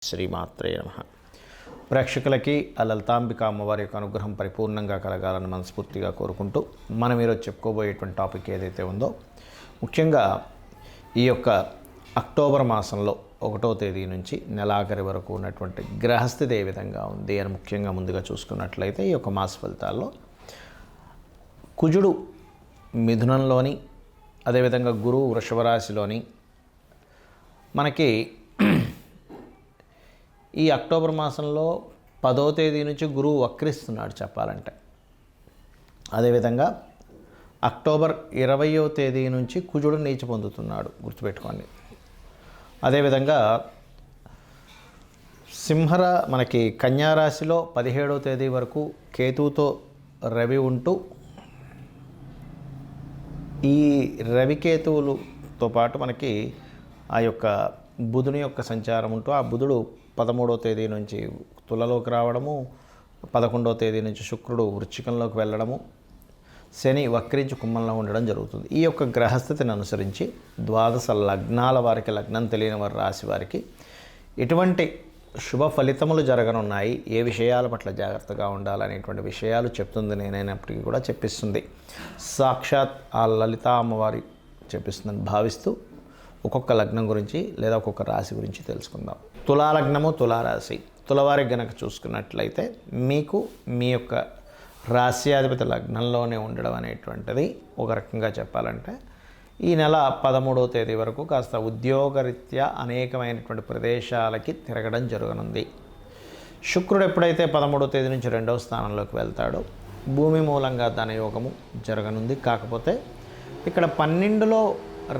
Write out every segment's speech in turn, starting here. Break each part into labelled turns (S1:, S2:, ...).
S1: శ్రీమాత్రే నమః. ప్రేక్షకులకి ఆ లలితాంబిక అమ్మవారి యొక్క అనుగ్రహం పరిపూర్ణంగా కలగాలని మనస్ఫూర్తిగా కోరుకుంటూ మనం ఈరోజు చెప్పుకోబోయేటువంటి టాపిక్ ఏదైతే ఉందో, ముఖ్యంగా ఈ యొక్క అక్టోబర్ మాసంలో 1వ తేదీ నుంచి నెలాఖరి వరకు ఉన్నటువంటి గ్రహస్థితి ఏ విధంగా ఉంది అని ముఖ్యంగా ముందుగా చూసుకున్నట్లయితే, ఈ యొక్క మాస ఫలితాల్లో కుజుడు మిథునంలోని, అదేవిధంగా గురువు వృషభ రాశిలోని మనకి ఈ అక్టోబర్ మాసంలో 10వ తేదీ నుంచి గురువు వక్రిస్తున్నాడు చెప్పాలంటే. అదేవిధంగా అక్టోబర్ 20వ తేదీ నుంచి కుజుడు నీచ పొందుతున్నాడు, గుర్తుపెట్టుకోండి. అదేవిధంగా మనకి కన్యారాశిలో 17వ తేదీ వరకు కేతువుతో రవి ఉంటూ, ఈ రవికేతువులతో పాటు మనకి ఆ యొక్క బుధుని యొక్క సంచారం ఉంటూ, ఆ బుధుడు 13వ తేదీ నుంచి తులలోకి రావడము, 11వ తేదీ నుంచి శుక్రుడు వృశ్చికంలోకి వెళ్ళడము, శని వక్రించి కుంభంలో ఉండడం జరుగుతుంది. ఈ యొక్క గ్రహస్థితిని అనుసరించి 12 లగ్నాల వారికి, లగ్నం తెలియని వారి రాశి వారికి ఎటువంటి శుభ ఫలితములు జరగనున్నాయి, ఏ విషయాల పట్ల జాగ్రత్తగా ఉండాలనేటువంటి విషయాలు చెప్తుంది. నేనైనప్పటికీ కూడా చెప్పిస్తుంది సాక్షాత్ ఆ లలితా అమ్మవారి చెప్పిస్తుందని భావిస్తూ ఒక్కొక్క లగ్నం గురించి లేదా ఒక్కొక్క రాశి గురించి తెలుసుకుందాం. తులాలగ్నము, తులారాశి. తులవారికి గనక చూసుకున్నట్లయితే మీకు మీ యొక్క రాశ్యాధిపతి లగ్నంలోనే ఉండడం అనేటువంటిది ఒక రకంగా చెప్పాలంటే ఈ నెల 13వ తేదీ వరకు కాస్త ఉద్యోగరీత్యా అనేకమైనటువంటి ప్రదేశాలకి తిరగడం జరగనుంది. శుక్రుడు ఎప్పుడైతే 13వ తేదీ నుంచి 2వ స్థానంలోకి వెళ్తాడో భూమి మూలంగా ధనయోగము జరగనుంది. కాకపోతే ఇక్కడ 12లో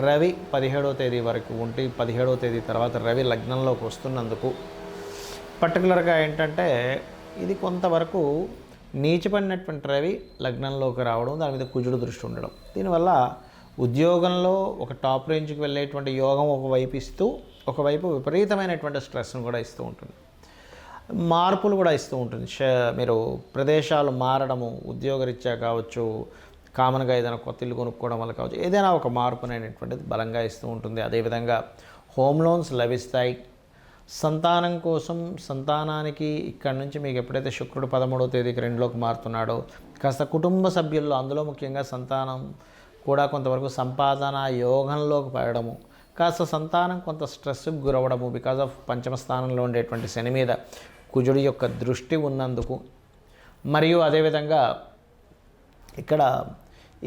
S1: రవి 17వ తేదీ వరకు ఉంటే, 17వ తేదీ తర్వాత రవి లగ్నంలోకి వస్తున్నందుకు పర్టికులర్గా ఏంటంటే ఇది కొంతవరకు నీచపడినటువంటి రవి లగ్నంలోకి రావడం, దాని మీద కుజుడు దృష్టి ఉండడం, దీనివల్ల ఉద్యోగంలో ఒక టాప్ రేంజ్కి వెళ్ళేటువంటి యోగం ఒకవైపు ఇస్తూ, ఒకవైపు విపరీతమైనటువంటి స్ట్రెస్ను కూడా ఇస్తూ ఉంటుంది, మార్పులు కూడా ఇస్తూ ఉంటుంది. మీరు ప్రదేశాలు మారడము, ఉద్యోగరీత్యా కావచ్చు, కామన్గా ఏదైనా కొత్త ఇల్లు కొనుక్కోవడం వల్ల కావచ్చు, ఏదైనా ఒక మార్పు అనేటువంటిది బలంగా ఇస్తూ ఉంటుంది. అదేవిధంగా హోమ్ లోన్స్ లభిస్తాయి. సంతానం కోసం, సంతానానికి ఇక్కడ నుంచి మీకు ఎప్పుడైతే శుక్రుడు 13వ తేదీకి 2లోకి మారుతున్నాడో కాస్త కుటుంబ సభ్యుల్లో, అందులో ముఖ్యంగా సంతానం కూడా కొంతవరకు సంపాదన యోగంలోకి పడడము, కాస్త సంతానం కొంత స్ట్రెస్కి గురవడము బికాజ్ ఆఫ్ పంచమ స్థానంలో ఉండేటువంటి శని మీద కుజుడి యొక్క దృష్టి ఉన్నందుకు. మరియు అదేవిధంగా ఇక్కడ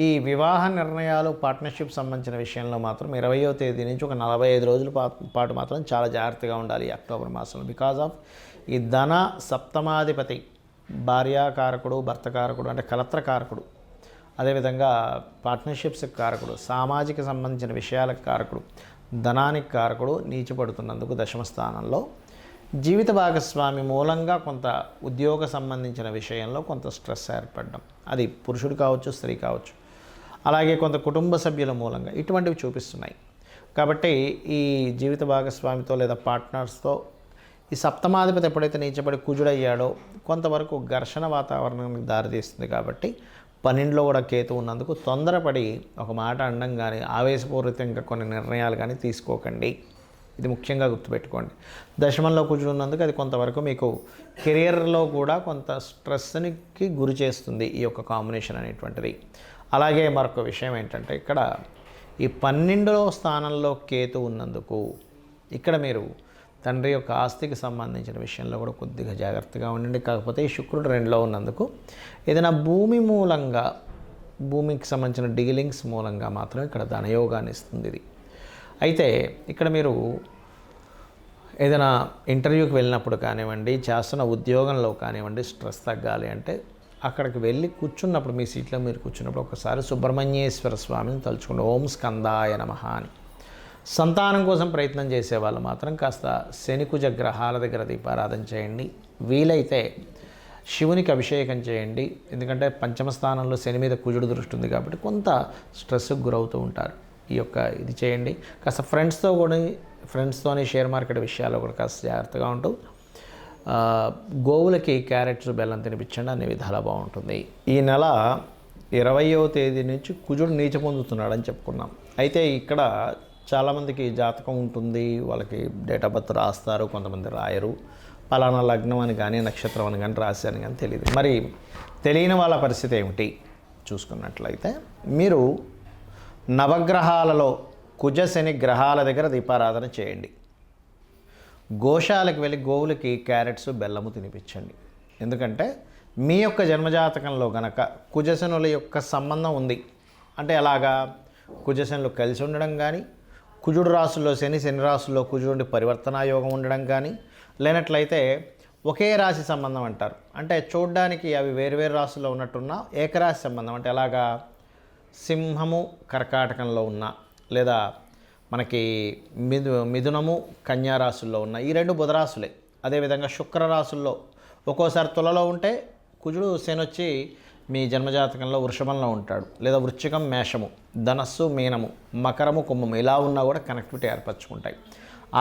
S1: ఈ వివాహ నిర్ణయాలు, పార్ట్నర్షిప్ సంబంధించిన విషయంలో మాత్రం 20వ తేదీ నుంచి ఒక 45 రోజుల పాటు మాత్రం చాలా జాగ్రత్తగా ఉండాలి ఈ అక్టోబర్ మాసంలో. బికాజ్ ఆఫ్ ఈ ధన సప్తమాధిపతి భార్యాకారకుడు, భర్తకారకుడు అంటే కలత్రకారకుడు, అదేవిధంగా పార్ట్నర్షిప్స్కి కారకుడు, సామాజిక సంబంధించిన విషయాలకు కారకుడు, ధనానికి కారకుడు నీచపడుతున్నందుకు దశమ స్థానంలో జీవిత భాగస్వామి మూలంగా కొంత ఉద్యోగ సంబంధించిన విషయంలో కొంత స్ట్రెస్ ఏర్పడడం, అది పురుషుడు కావచ్చు, స్త్రీ కావచ్చు, అలాగే కొంత కుటుంబ సభ్యుల మూలంగా ఇటువంటివి చూపిస్తున్నాయి. కాబట్టి ఈ జీవిత భాగస్వామితో లేదా పార్ట్నర్స్తో ఈ సప్తమాధిపతి ఎప్పుడైతే నీచబడి కుజుడయ్యాడో కొంతవరకు ఘర్షణ వాతావరణానికి దారితీస్తుంది. కాబట్టి 12లో కూడా కేతు ఉన్నందుకు తొందరపడి ఒక మాట అనడం కానీ, ఆవేశపూరితంగా కొన్ని నిర్ణయాలు కానీ తీసుకోకండి. ఇది ముఖ్యంగా గుర్తుపెట్టుకోండి. దశమంలో కుజుడు ఉన్నందుకు అది కొంతవరకు మీకు కెరియర్లో కూడా కొంత స్ట్రెస్కి గురి చేస్తుంది ఈ యొక్క కాంబినేషన్ అనేటువంటిది. అలాగే మరొక విషయం ఏంటంటే, ఇక్కడ ఈ 12వ స్థానంలో కేతు ఉన్నందుకు ఇక్కడ మీరు తండ్రి యొక్క ఆస్తికి సంబంధించిన విషయంలో కూడా కొద్దిగా జాగ్రత్తగా ఉండండి. కాకపోతే ఈ శుక్రుడు 2లో ఉన్నందుకు ఏదైనా భూమి మూలంగా, భూమికి సంబంధించిన డీలింగ్స్ మూలంగా మాత్రం ఇక్కడ ధనయోగాన్ని ఇస్తుంది ఇది. అయితే ఇక్కడ మీరు ఏదైనా ఇంటర్వ్యూకి వెళ్ళినప్పుడు కానివ్వండి, చేస్తున్న ఉద్యోగంలో కానివ్వండి, స్ట్రెస్ తగ్గాలి అంటే అక్కడికి వెళ్ళి కూర్చున్నప్పుడు, మీ సీట్లో మీరు కూర్చున్నప్పుడు ఒకసారి సుబ్రహ్మణ్యేశ్వర స్వామిని తలుచుకోండి. ఓం స్కందాయ నమః అని. సంతానం కోసం ప్రయత్నం చేసేవాళ్ళు మాత్రం కాస్త శనికుజ గ్రహాల దగ్గర దీపారాధన చేయండి. వీలైతే శివునికి అభిషేకం చేయండి. ఎందుకంటే పంచమ స్థానంలో శని మీద కుజుడు దృష్టి ఉంది కాబట్టి కొంత స్ట్రెస్కి గురవుతూ ఉంటారు. ఈ యొక్క ఇది చేయండి. కాస్త ఫ్రెండ్స్తోని షేర్ మార్కెట్ విషయాల్లో కూడా కాస్త జాగ్రత్తగా ఉంటూ గోవులకి క్యారెట్స్, బెల్లం తినిపించండి. అన్ని విధాలా బాగుంటుంది. ఈ నెల 20వ తేదీ నుంచి కుజుడు నీచ పొందుతున్నాడని చెప్పుకున్నాం. అయితే ఇక్కడ చాలామందికి జాతకం ఉంటుంది, వాళ్ళకి డేట్ ఆఫ్ బర్త్ రాస్తారు, కొంతమంది రాయరు. పలానా లగ్నం అని కానీ నక్షత్రం అని కానీ రాశి అని కానీ తెలియదు. మరి తెలియని వాళ్ళ పరిస్థితి ఏమిటి చూసుకున్నట్లయితే, మీరు నవగ్రహాలలో కుజ శని గ్రహాల దగ్గర దీపారాధన చేయండి. గోశాలకు వెళ్ళి గోవులకి క్యారెట్స్ బెల్లము తినిపించండి. ఎందుకంటే మీ యొక్క జన్మజాతకంలో గనక కుజశనుల యొక్క సంబంధం ఉంది అంటే ఎలాగా, కుజశనులు కలిసి ఉండడం కానీ, కుజుడు రాశుల్లో శని, శని రాశుల్లో కుజుడు పరివర్తనా యోగం ఉండడం కానీ, లేనట్లయితే ఒకే రాశి సంబంధం అంటారు. అంటే చూడ్డానికి అవి వేరువేరు రాశుల్లో ఉన్నట్టున్న ఏకరాశి సంబంధం అంటే ఎలాగా, సింహము కర్కాటకంలో ఉన్న, లేదా మనకి మిథునము కన్యా రాశుల్లో ఉన్న ఈ రెండు బుధరాశులే. అదేవిధంగా శుక్రరాశుల్లో ఒక్కోసారి తులలో ఉంటే కుజుడు శని వచ్చి మీ జన్మజాతకంలో వృషభంలో ఉంటాడు, లేదా వృశ్చికం మేషము, ధనస్సు మీనము, మకరము కుంభము ఇలా ఉన్నా కూడా కనెక్టివిటీ ఏర్పరచుకుంటాయి.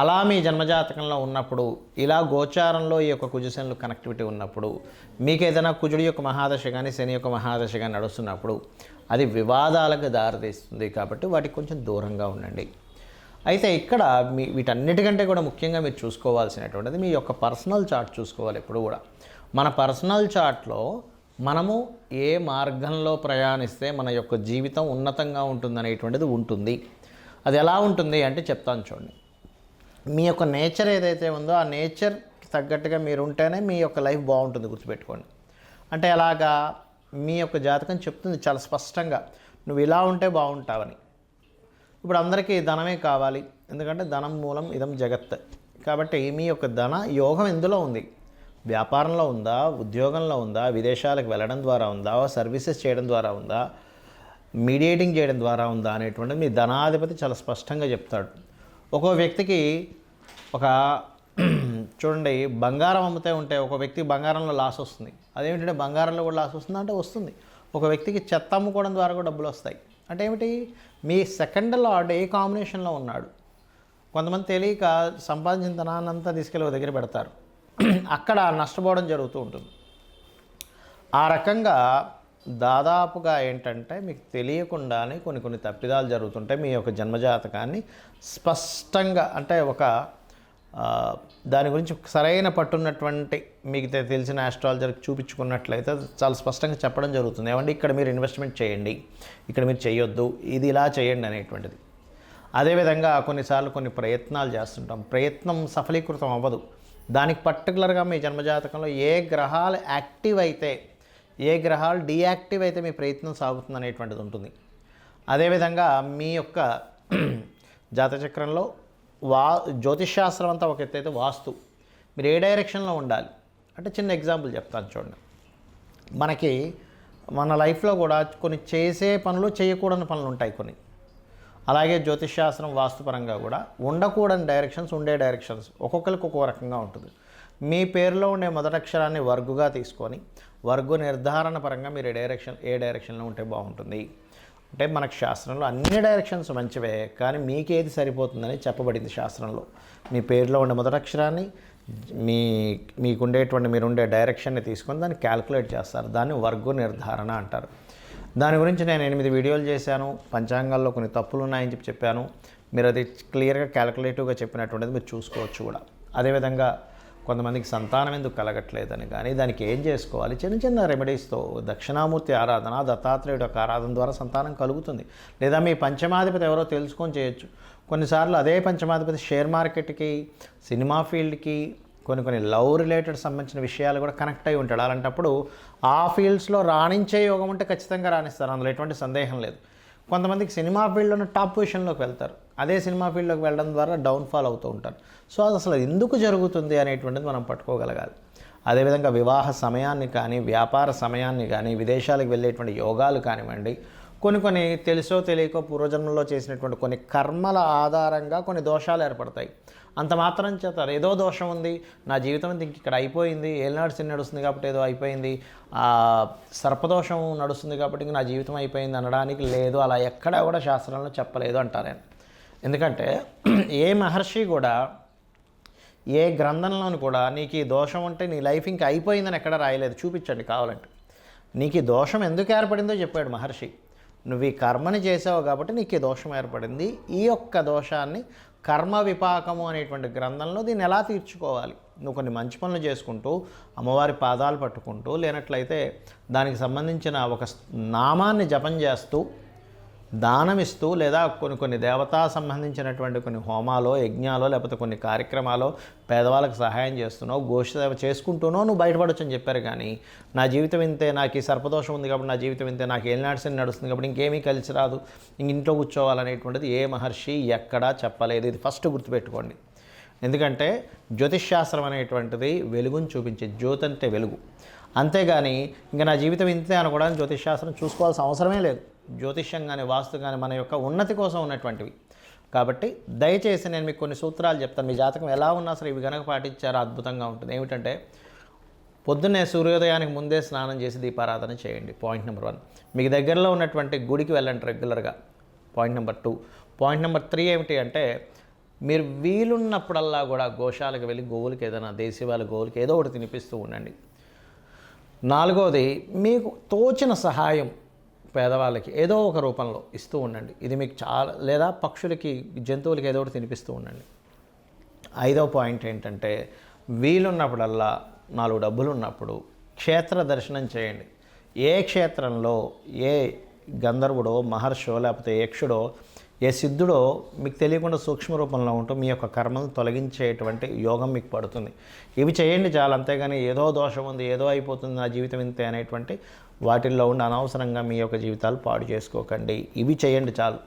S1: అలా మీ జన్మజాతకంలో ఉన్నప్పుడు, ఇలా గోచారంలో ఈ యొక్క కుజశనులు కనెక్టివిటీ ఉన్నప్పుడు, మీకు ఏదైనా కుజుడి యొక్క మహాదశ కానీ శని యొక్క మహాదశ కానీ నడుస్తున్నప్పుడు అది వివాదాలకు దారితీస్తుంది. కాబట్టి వాటికి కొంచెం దూరంగా ఉండండి. అయితే ఇక్కడ వీటన్నిటికంటే కూడా ముఖ్యంగా మీరు చూసుకోవాల్సినటువంటిది మీ యొక్క పర్సనల్ చార్ట్ చూసుకోవాలి. ఎప్పుడు కూడా మన పర్సనల్ చార్ట్లో మనము ఏ మార్గంలో ప్రయాణిస్తే మన యొక్క జీవితం ఉన్నతంగా ఉంటుందనేటువంటిది ఉంటుంది. అది ఎలా ఉంటుంది అంటే చెప్తాను చూడండి. మీ యొక్క నేచర్ ఏదైతే ఉందో ఆ నేచర్కి తగ్గట్టుగా మీరు ఉంటేనే మీ యొక్క లైఫ్ బాగుంటుంది, గుర్తుపెట్టుకోండి. అంటే ఎలాగా, మీ యొక్క జాతకం చెప్తుంది చాలా స్పష్టంగా, నువ్వు ఇలా ఉంటే బాగుంటావని. ఇప్పుడు అందరికీ ధనమే కావాలి, ఎందుకంటే ధనం మూలం ఇదం జగత్. కాబట్టి మీ యొక్క ధన యోగం ఎందులో ఉంది, వ్యాపారంలో ఉందా, ఉద్యోగంలో ఉందా, విదేశాలకు వెళ్ళడం ద్వారా ఉందా, సర్వీసెస్ చేయడం ద్వారా ఉందా, మీడియేటింగ్ చేయడం ద్వారా ఉందా అనేటువంటిది మీ ధనాధిపతి చాలా స్పష్టంగా చెప్తాడు. ఒక్కో వ్యక్తికి ఒక చూడండి, బంగారం అమ్ముతే ఉంటే ఒక వ్యక్తికి బంగారంలో లాస్ వస్తుంది. అదేమిటంటే బంగారంలో కూడా లాస్ వస్తుందా అంటే వస్తుంది. ఒక వ్యక్తికి చెత్త అమ్ముకోవడం ద్వారా కూడా డబ్బులు వస్తాయి. అంటే ఏమిటి, మీ సెకండ్ లార్డ్ ఏ కాంబినేషన్లో ఉన్నాడు. కొంతమంది తెలియక సంపాదించిన ధనాన్నంతా తీసుకెళ్ళి ఒక దగ్గర పెడతారు, అక్కడ నష్టపోవడం జరుగుతూ ఉంటుంది. ఆ రకంగా దాదాపుగా ఏంటంటే మీకు తెలియకుండానే కొన్ని తప్పిదాలు జరుగుతుంటాయి. మీ యొక్క జన్మజాతకాన్ని స్పష్టంగా అంటే ఒక దాని గురించి సరైన పట్టున్నటువంటి మీకు తెలిసిన ఆస్ట్రాలజర్కి చూపించుకున్నట్లయితే చాలా స్పష్టంగా చెప్పడం జరుగుతుంది. ఏమంటే ఇక్కడ మీరు ఇన్వెస్ట్మెంట్ చేయండి, ఇక్కడ మీరు చేయొద్దు, ఇది ఇలా చేయండి అనేటువంటిది. అదేవిధంగా కొన్నిసార్లు కొన్ని ప్రయత్నాలు చేస్తుంటాం, ప్రయత్నం సఫలీకృతం అవ్వదు. దానికి పర్టికులర్గా మీ జన్మజాతకంలో ఏ గ్రహాలు యాక్టివ్ అయితే, ఏ గ్రహాలు డీయాక్టివ్ అయితే మీ ప్రయత్నం సాగుతుంది అనేటువంటిది ఉంటుంది. అదేవిధంగా మీ యొక్క జాతచక్రంలో జ్యోతిష్శాస్త్రం అంతా ఒక ఎత్తు అయితే వాస్తు, మీరు ఏ డైరెక్షన్లో ఉండాలి అంటే చిన్న ఎగ్జాంపుల్ చెప్తాను చూడండి. మనకి మన లైఫ్లో కూడా కొన్ని చేసే పనులు, చేయకూడని పనులు ఉంటాయి కొన్ని. అలాగే జ్యోతిష్శాస్త్రం వాస్తుపరంగా కూడా ఉండకూడని డైరెక్షన్స్, ఉండే డైరెక్షన్స్ ఒక్కొక్కరికి ఒక్కో రకంగా ఉంటుంది. మీ పేరులో ఉండే మొదటి అక్షరాన్ని వర్గుగా తీసుకొని వర్గు నిర్ధారణ పరంగా మీరు ఏ డైరెక్షన్లో ఉంటే బాగుంటుంది అంటే, మనకు శాస్త్రంలో అన్ని డైరెక్షన్స్ మంచివే, కానీ మీకేది సరిపోతుందని చెప్పబడింది శాస్త్రంలో. మీ పేరులో ఉండే మొదటి అక్షరాన్ని మీకుండేటువంటి మీరుండే డైరెక్షన్ని తీసుకొని దాన్ని క్యాల్కులేట్ చేస్తారు. దాన్ని వర్గు నిర్ధారణ అంటారు. దాని గురించి నేను 8 వీడియోలు చేశాను. పంచాంగాల్లో కొన్ని తప్పులు ఉన్నాయని చెప్పాను. మీరు అది క్లియర్గా క్యాల్కులేటివ్గా చెప్పినటువంటిది మీరు చూసుకోవచ్చు కూడా. అదేవిధంగా కొంతమందికి సంతానం ఎందుకు కలగట్లేదని కానీ దానికి ఏం చేసుకోవాలి, చిన్న చిన్న రెమెడీస్తో దక్షిణామూర్తి ఆరాధన, దత్తాత్రేయుడు యొక్క ఆరాధన ద్వారా సంతానం కలుగుతుంది. లేదా మీ పంచమాధిపతి ఎవరో తెలుసుకొని చేయొచ్చు. కొన్నిసార్లు అదే పంచమాధిపతి షేర్ మార్కెట్కి, సినిమా ఫీల్డ్కి, కొన్ని లవ్ రిలేటెడ్ సంబంధించిన విషయాలు కూడా కనెక్ట్ అయి ఉంటాడు. అలాంటప్పుడు ఆ ఫీల్డ్స్లో రాణించే యోగం ఉంటే ఖచ్చితంగా రాణిస్తారు, అందులో ఎటువంటి సందేహం లేదు. కొంతమందికి సినిమా ఫీల్డ్లోనే టాప్ పొజిషన్లోకి వెళ్తారు, అదే సినిమా ఫీల్డ్లోకి వెళ్ళడం ద్వారా డౌన్ఫాల్ అవుతూ ఉంటారు. సో అది అసలు ఎందుకు జరుగుతుంది అనేటువంటిది మనం పట్టుకోగలగాలి. అదేవిధంగా వివాహ సమయాన్ని కానీ, వ్యాపార సమయాన్ని కానీ, విదేశాలకు వెళ్ళేటువంటి యోగాలు కానివ్వండి, కొన్ని తెలుసో తెలియకో పూర్వజన్మలో చేసినటువంటి కొన్ని కర్మల ఆధారంగా కొన్ని దోషాలు ఏర్పడతాయి. అంత మాత్రం చేత ఏదో దోషం ఉంది, నా జీవితం ఇంక ఇక్కడ అయిపోయింది, ఏలినాడు శని నడుస్తుంది కాబట్టి ఏదో అయిపోయింది, సర్పదోషం నడుస్తుంది కాబట్టి ఇంక నా జీవితం అయిపోయింది అనడానికి లేదు. అలా ఎక్కడా కూడా శాస్త్రంలో చెప్పలేదు అంటారు నేను. ఎందుకంటే ఏ మహర్షి కూడా, ఏ గ్రంథంలోని కూడా నీకు ఈ దోషం ఉంటే నీ లైఫ్ ఇంకా అయిపోయిందని ఎక్కడ రాయలేదు. చూపించండి కావాలంటే. నీకు ఈ దోషం ఎందుకు ఏర్పడిందో చెప్పాడు మహర్షి. నువ్వు ఈ కర్మని చేసావు కాబట్టి నీకు ఈ దోషం ఏర్పడింది. ఈ యొక్క దోషాన్ని కర్మ విపాకము అనేటువంటి గ్రంథంలో దీన్ని ఎలా తీర్చుకోవాలి, నువ్వు కొన్ని మంచి పనులు చేసుకుంటూ అమ్మవారి పాదాలు పట్టుకుంటూ, లేనట్లయితే దానికి సంబంధించిన ఒక నామాన్ని జపం చేస్తూ, దానమిస్తూ, లేదా కొన్ని దేవతా సంబంధించినటువంటి కొన్ని హోమాలో, యజ్ఞాలో, లేకపోతే కొన్ని కార్యక్రమాలు పేదవాళ్ళకి సహాయం చేస్తున్నావు, గోష్ఠసేవ చేసుకుంటూనో నువ్వు బయటపడొచ్చు అని చెప్పారు. కానీ నా జీవితం ఇంతే, నాకు ఈ సర్పదోషం ఉంది కాబట్టి నా జీవితం ఇంతే, నాకు ఏలినాడ్సని నడుస్తుంది కాబట్టి ఇంకేమీ కలిసి రాదు, ఇంట్లో కూర్చోవాలనేటువంటిది ఏ మహర్షి ఎక్కడా చెప్పలేదు. ఇది ఫస్ట్ గుర్తుపెట్టుకోండి. ఎందుకంటే జ్యోతిష్శాస్త్రం అనేటువంటిది వెలుగుని చూపించే, జ్యోతి అంటే వెలుగు. అంతేగాని ఇంకా నా జీవితం ఇంతే అనుకోవడానికి జ్యోతిష్శాస్త్రం చూసుకోవాల్సిన అవసరమే లేదు. జ్యోతిష్యం కానీ వాస్తు కానీ మన యొక్క ఉన్నతి కోసం ఉన్నటువంటివి. కాబట్టి దయచేసి నేను మీకు కొన్ని సూత్రాలు చెప్తాను. మీ జాతకం ఎలా ఉన్నా సరే ఇవి కనుక పాటించారో అద్భుతంగా ఉంటుంది. ఏమిటంటే పొద్దున్నే సూర్యోదయానికి ముందే స్నానం చేసి దీపారాధన చేయండి. Point number 1. మీకు దగ్గరలో ఉన్నటువంటి గుడికి వెళ్ళండి రెగ్యులర్గా. Point number 2. పాయింట్ నెంబర్ 3 ఏమిటి అంటే మీరు వీలున్నప్పుడల్లా కూడా గోశాలకు వెళ్ళి గోవులకి ఏదైనా దేశీవాళ్ళ గోవులకి ఏదో ఒకటి తినిపిస్తూ ఉండండి. 4వది మీకు తోచిన సహాయం పేదవాళ్ళకి ఏదో ఒక రూపంలో ఇస్తూ ఉండండి. ఇది మీకు చాలా, లేదా పక్షులకి జంతువులకి ఏదో ఒకటి తినిపిస్తూ ఉండండి. 5వ పాయింట్ ఏంటంటే వీలున్నప్పుడల్లా 4 డబ్బులు ఉన్నప్పుడు క్షేత్ర దర్శనం చేయండి. ఏ క్షేత్రంలో ఏ గంధర్వుడో, మహర్షో, లేకపోతే యక్షుడో, ఏ సిద్ధుడో మీకు తెలియకుండా సూక్ష్మ రూపంలో ఉంటూ మీ యొక్క కర్మను తొలగించేటువంటి యోగం మీకు పడుతుంది. ఇవి చేయండి చాలు. అంతేగాని ఏదో దోషం ఉంది, ఏదో అయిపోతుంది, నా జీవితం ఇంతే అనేటువంటి వాటిల్లో ఉండి అనవసరంగా మీ యొక్క జీవితాలు పాడు చేసుకోకండి. ఇవి చేయండి చాలు.